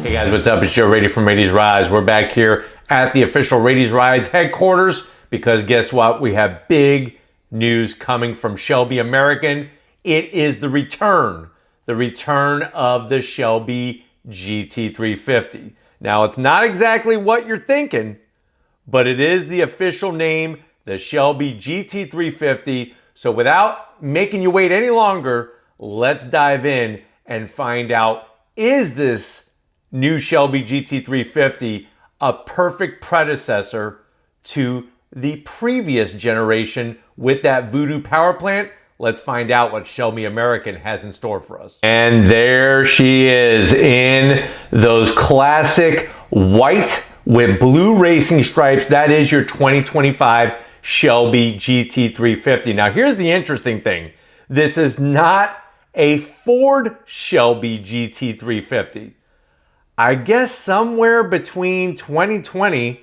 Hey guys, what's up? It's Joe Raiti from Raiti's Rides. We're back here at the official Raiti's Rides headquarters because guess what? We have big news coming from Shelby American. It is the return of the Shelby GT350. Now, it's not exactly what you're thinking, but it is the official name, the Shelby GT350. So without making you wait any longer, let's dive in and find out, is this new Shelby GT350 a perfect predecessor to the previous generation with that voodoo power plant? Let's find out what Shelby American has in store for us. And there she is in those classic white with blue racing stripes. That is your 2025 Shelby GT350. Now here's the interesting thing. This is not a Ford Shelby GT350. I guess somewhere between 2020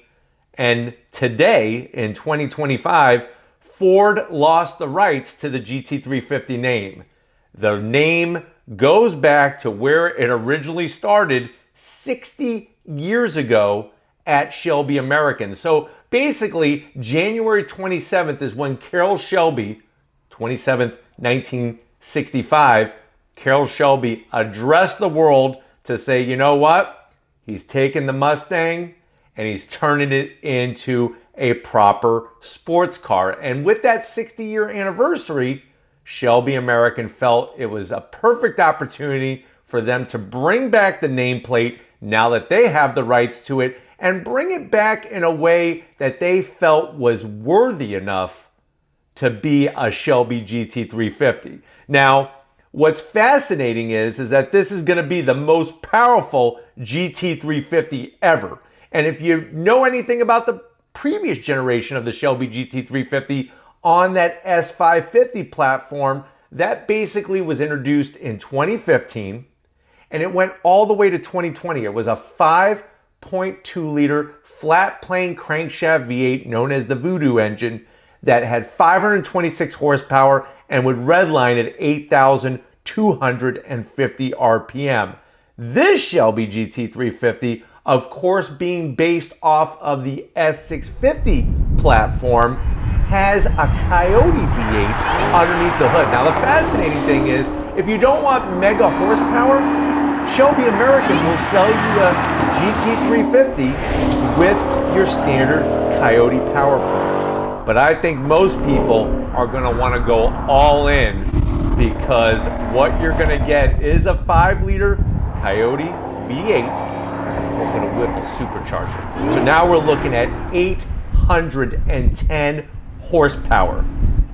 and today in 2025, Ford lost the rights to the GT350 name. The name goes back to where it originally started 60 years ago at Shelby American. So basically, January 27th is when Carroll Shelby, 27th, 1965, Carroll Shelby addressed the world to say, you know what? He's taking the Mustang and he's turning it into a proper sports car. And with that 60-year anniversary, Shelby American felt it was a perfect opportunity for them to bring back the nameplate now that they have the rights to it and bring it back in a way that they felt was worthy enough to be a Shelby GT350. Now, what's fascinating is that this is going to be the most powerful GT350 ever. And if you know anything about the previous generation of the Shelby GT350 on that S550 platform, that basically was introduced in 2015 and it went all the way to 2020. It was a 5.2 liter flat plane crankshaft V8 known as the Voodoo engine that had 526 horsepower and would redline at 8,250 RPM. This Shelby GT350, of course, being based off of the S650 platform, has a Coyote V8 underneath the hood. Now, the fascinating thing is, if you don't want mega horsepower, Shelby American will sell you a GT350 with your standard Coyote power plant. But I think most people are going to want to go all in because what you're going to get is a 5-liter Coyote V8 with a Whipple supercharger. So now we're looking at 810 horsepower.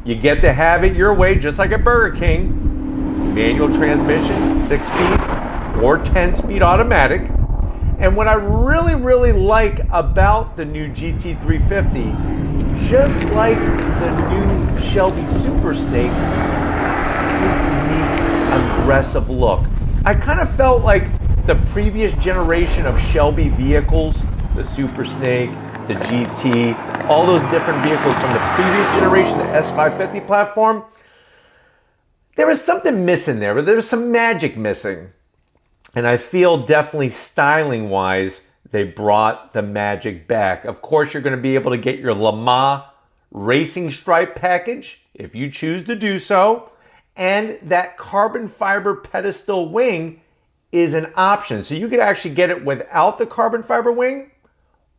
You get to have it your way, just like a Burger King. Manual transmission, 6-speed or 10-speed automatic. And what I really like about the new GT350, just like the new Shelby Super Snake, it's got a unique, aggressive look. I kind of felt like the previous generation of Shelby vehicles, the Super Snake, the GT, all those different vehicles from the previous generation, the S550 platform, there was something missing there, but there was some magic missing. And I feel definitely styling-wise, they brought the magic back. Of course, you're going to be able to get your Le Mans racing stripe package, if you choose to do so. And that carbon fiber pedestal wing is an option. So you could actually get it without the carbon fiber wing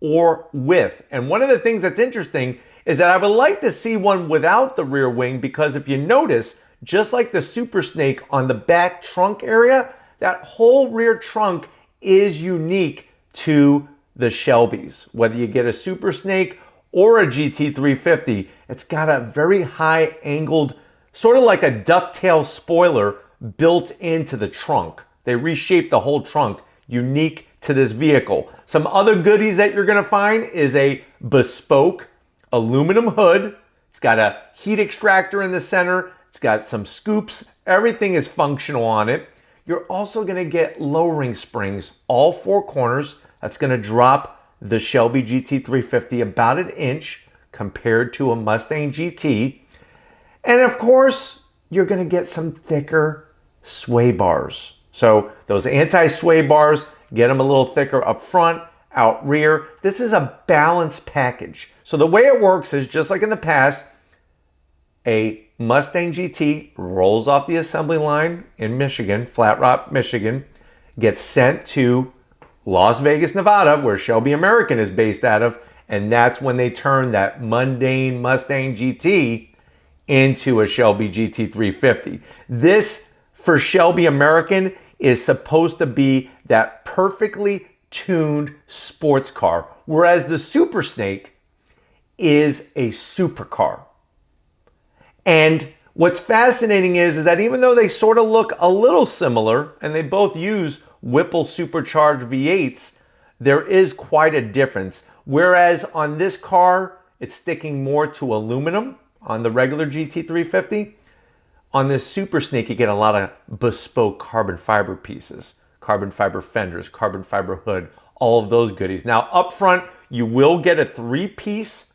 or with. And one of the things that's interesting is that I would like to see one without the rear wing because if you notice, just like the Super Snake on the back trunk area, that whole rear trunk is unique to the Shelbys. Whether you get a Super Snake or a GT350, it's got a very high angled, sort of like a ducktail spoiler built into the trunk. They reshaped the whole trunk, unique to this vehicle. Some other goodies that you're gonna find is a bespoke aluminum hood. It's got a heat extractor in the center. It's got some scoops. Everything is functional on it. You're also going to get lowering springs, all 4 corners. That's going to drop the Shelby GT350 about an inch compared to a Mustang GT. And of course, you're going to get some thicker sway bars. So those anti-sway bars get them a little thicker up front, out rear. This is a balanced package. So the way it works is just like in the past, a Mustang GT rolls off the assembly line in Michigan, Flat Rock, Michigan, gets sent to Las Vegas, Nevada, where Shelby American is based out of, and that's when they turn that mundane Mustang GT into a Shelby GT350. This, for Shelby American, is supposed to be that perfectly tuned sports car, whereas the Super Snake is a supercar. And what's fascinating is that even though they sort of look a little similar, and they both use Whipple supercharged V8s, there is quite a difference. Whereas on this car, it's sticking more to aluminum on the regular GT350. On this Super Snake, you get a lot of bespoke carbon fiber pieces, carbon fiber fenders, carbon fiber hood, all of those goodies. Now, up front, you will get a 3-piece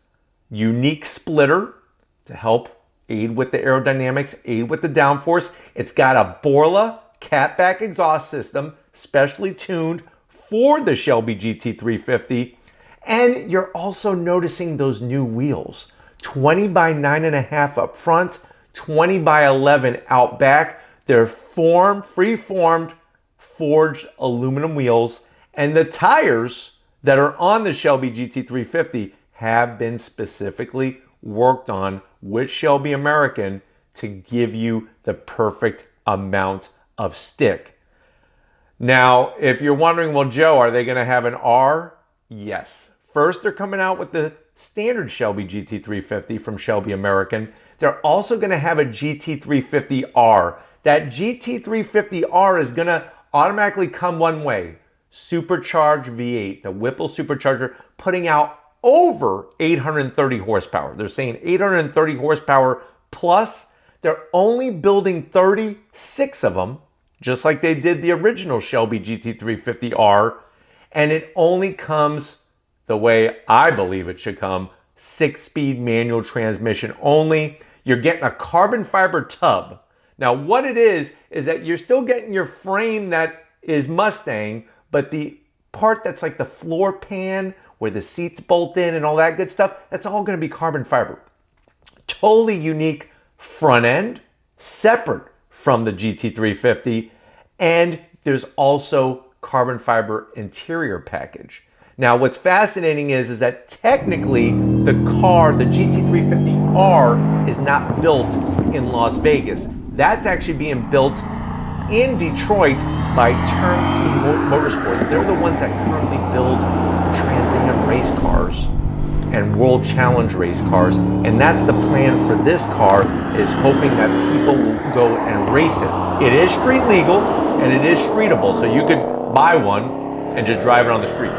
unique splitter to help aid with the aerodynamics, aid with the downforce. It's got a Borla catback exhaust system, specially tuned for the Shelby GT350. And you're also noticing those new wheels. 20 by 9.5 up front, 20 by 11 out back. They're free-formed, forged aluminum wheels. And the tires that are on the Shelby GT350 have been specifically worked on with Shelby American to give you the perfect amount of stick. Now, if you're wondering, well, Joe, are they going to have an R? Yes. First, they're coming out with the standard Shelby GT350 from Shelby American. They're also going to have a GT350R. That GT350R is going to automatically come one way. Supercharged V8, the Whipple supercharger, putting out over 830 horsepower. They're saying 830 horsepower plus. They're only building 36 of them, just like they did the original Shelby GT350R. And it only comes the way I believe it should come, 6-speed manual transmission only. You're getting a carbon fiber tub. Now what it is that you're still getting your frame that is Mustang, but the part that's like the floor pan where the seats bolt in and all that good stuff, that's all going to be carbon fiber. Totally unique front end, separate from the GT350, and there's also carbon fiber interior package. Now what's fascinating is that technically the car, the GT350R, is not built in Las Vegas. That's actually being built in Detroit by Turnkey Motorsports. They're the ones that currently build Trans Am race cars and World Challenge race cars, and that's the plan for this car, is hoping that people will go and race it. It is street legal and it is streetable, so you could buy one and just drive it on the street,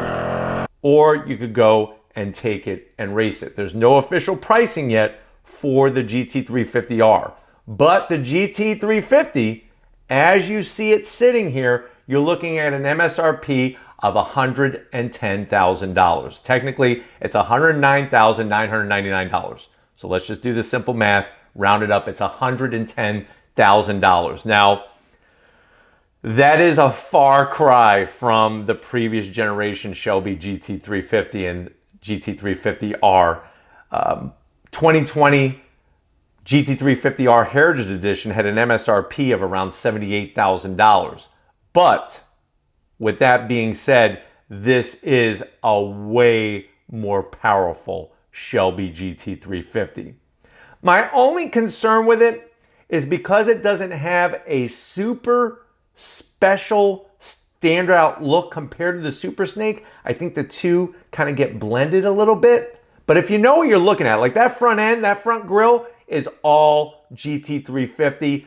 or you could go and take it and race it. There's no official pricing yet for the GT350R, but the GT350, as you see it sitting here, you're looking at an MSRP of $110,000. Technically, it's $109,999. So let's just do the simple math, round it up, it's $110,000. Now, that is a far cry from the previous generation Shelby GT350 and GT350R. 2020 GT350R Heritage Edition had an MSRP of around $78,000. But with that being said, this is a way more powerful Shelby GT350. My only concern with it is because it doesn't have a super special standard out look compared to the Super Snake. I think the two kind of get blended a little bit. But if you know what you're looking at, like that front end, that front grille is all GT350.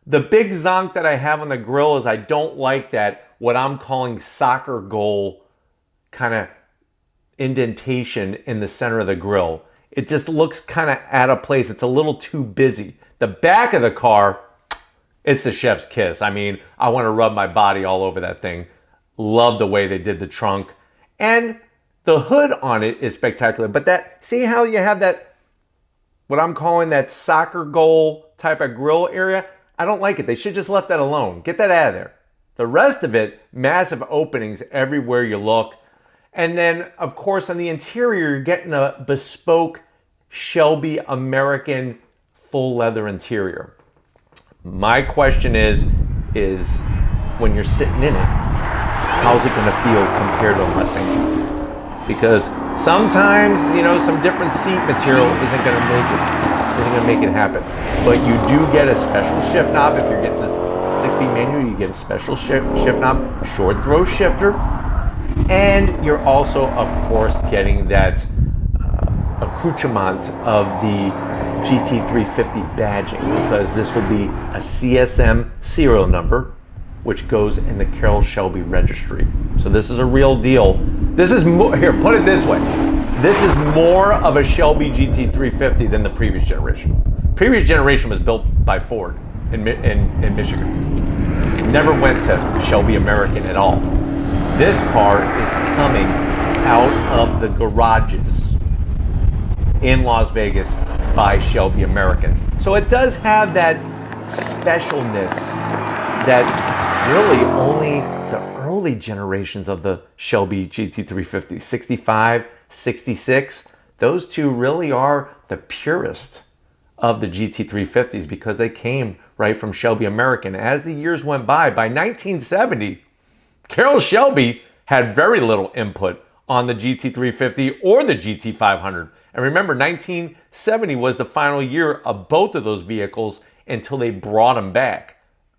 The big zonk that I have on the grille is I don't like that, what I'm calling soccer goal kind of indentation in the center of the grille. It just looks kind of out of place. It's a little too busy. The back of the car, it's the chef's kiss. I mean, I want to rub my body all over that thing. Love the way they did the trunk. And the hood on it is spectacular. But that, see how you have that, what I'm calling that soccer goal type of grille area? I don't like it. They should just left that alone. Get that out of there. The rest of it, massive openings everywhere you look. And then, of course, on the interior, you're getting a bespoke Shelby American full leather interior. My question is when you're sitting in it, how's it going to feel compared to a Mustang GT? Because sometimes, you know, some different seat material isn't going to make it happen. But you do get a special shift knob. If you're getting this 6-speed manual, you get a special shift knob, short throw shifter, and you're also, of course, getting that accoutrement of the GT350 badging, because this will be a CSM serial number, which goes in the Carroll Shelby registry. So this is a real deal. This is more, here, put it this way. This is more of a Shelby GT350 than the previous generation. Previous generation was built by Ford in Michigan. Never went to Shelby American at all. This car is coming out of the garages in Las Vegas by Shelby American. So it does have that specialness that really only the early generations of the Shelby GT350, 65, 66, those two really are the purest of the GT350s because they came right from Shelby American. As the years went by 1970, Carroll Shelby had very little input on the GT350 or the GT500. And remember, 1970 was the final year of both of those vehicles until they brought them back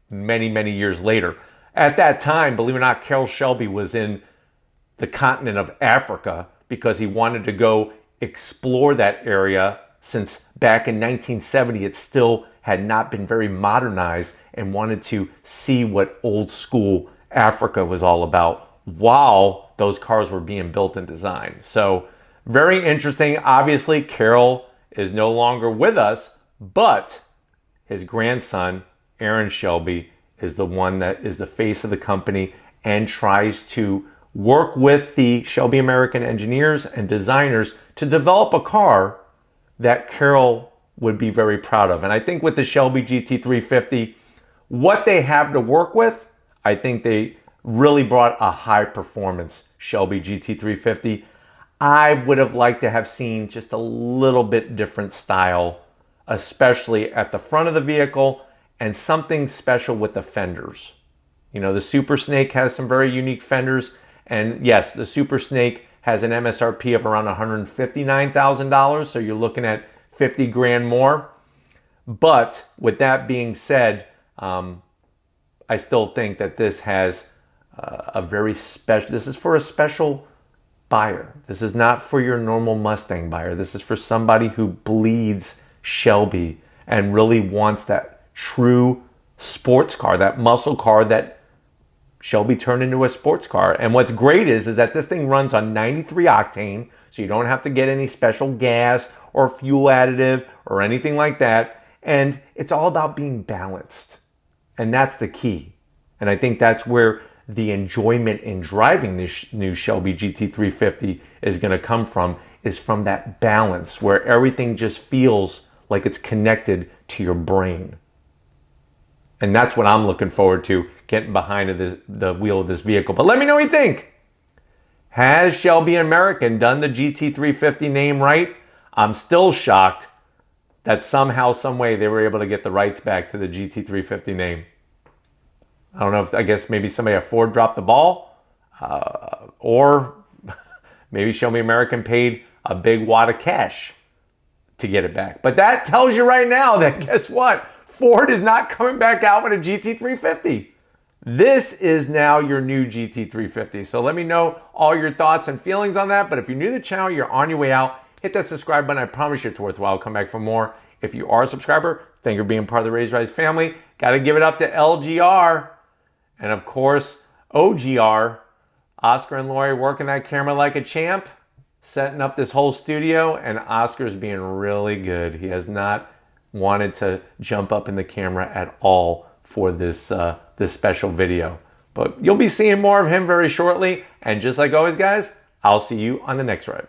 many, many years later. At that time, believe it or not, Carroll Shelby was in the continent of Africa because he wanted to go explore that area, since back in 1970 it still had not been very modernized, and wanted to see what old school Africa was all about while those cars were being built and designed. So very interesting. Obviously, Carroll is no longer with us, but his grandson, Aaron Shelby, is the one that is the face of the company and tries to work with the Shelby American engineers and designers to develop a car that Carroll would be very proud of. And I think with the Shelby GT350, what they have to work with, I think they really brought a high performance Shelby GT350. I would have liked to have seen just a little bit different style, especially at the front of the vehicle, and something special with the fenders. You know, the Super Snake has some very unique fenders, and yes, the Super Snake has an MSRP of around $159,000, so you're looking at 50 grand more. But with that being said, I still think that this has a very special, this is for a special buyer. This is not for your normal Mustang buyer. This is for somebody who bleeds Shelby and really wants that true sports car, that muscle car that Shelby turned into a sports car. And what's great is that this thing runs on 93 octane, so you don't have to get any special gas or fuel additive or anything like that. And it's all about being balanced. And that's the key. And I think that's where the enjoyment in driving this new Shelby GT350 is going to come from, is from that balance where everything just feels like it's connected to your brain. And that's what I'm looking forward to, getting behind the wheel of this vehicle. But let me know what you think. Has Shelby American done the GT350 name right? I'm still shocked that somehow, some way they were able to get the rights back to the GT350 name. I don't know if, I guess maybe somebody at Ford dropped the ball, or maybe Shelby American paid a big wad of cash to get it back. But that tells you right now that, guess what? Ford is not coming back out with a GT350. This is now your new GT350. So let me know all your thoughts and feelings on that. But if you're new to the channel, you're on your way out, hit that subscribe button. I promise you it's worthwhile. I'll come back for more. If you are a subscriber, thank you for being part of the Raised Rise family. Got to give it up to LGR. And of course, OGR, Oscar and Lori working that camera like a champ, setting up this whole studio, and Oscar's being really good. He has not wanted to jump up in the camera at all for this, this special video. But you'll be seeing more of him very shortly. And just like always, guys, I'll see you on the next ride.